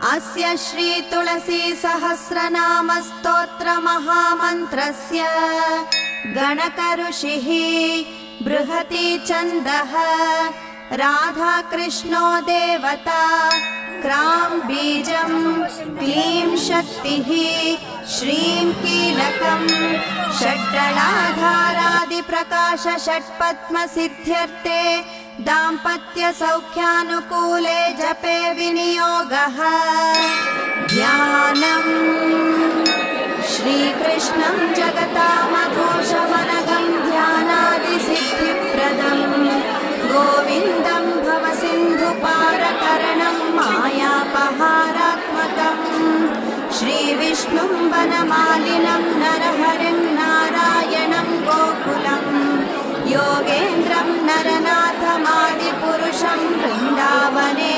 अस्य श्री तुलसी सहस्रनाम स्तोत्र महामन्त्रस्य गणक ऋषिः बृहती छन्दः राधा कृष्णो देवता क्रां बीजं क्लीं शक्तिः श्रीं कीलकं षड्दलाधारादिप्रकाश षट्पद्मसिद्ध्यर्थे दाम्पत्य सौख्यानुकूले जपे विनियोगः ध्यानम् श्रीकृष्णं जगतामघोषमनघं ध्यानादिसिद्धिप्रदं गोविन्दं भवसिन्धुपारकरणं मायापहारात्मकं श्रीविष्णुं वनमालिनं नरहरिं नारायणं गोकुलं योगेन्द्रं नरनाथमादिपुरुषं वृन्दावने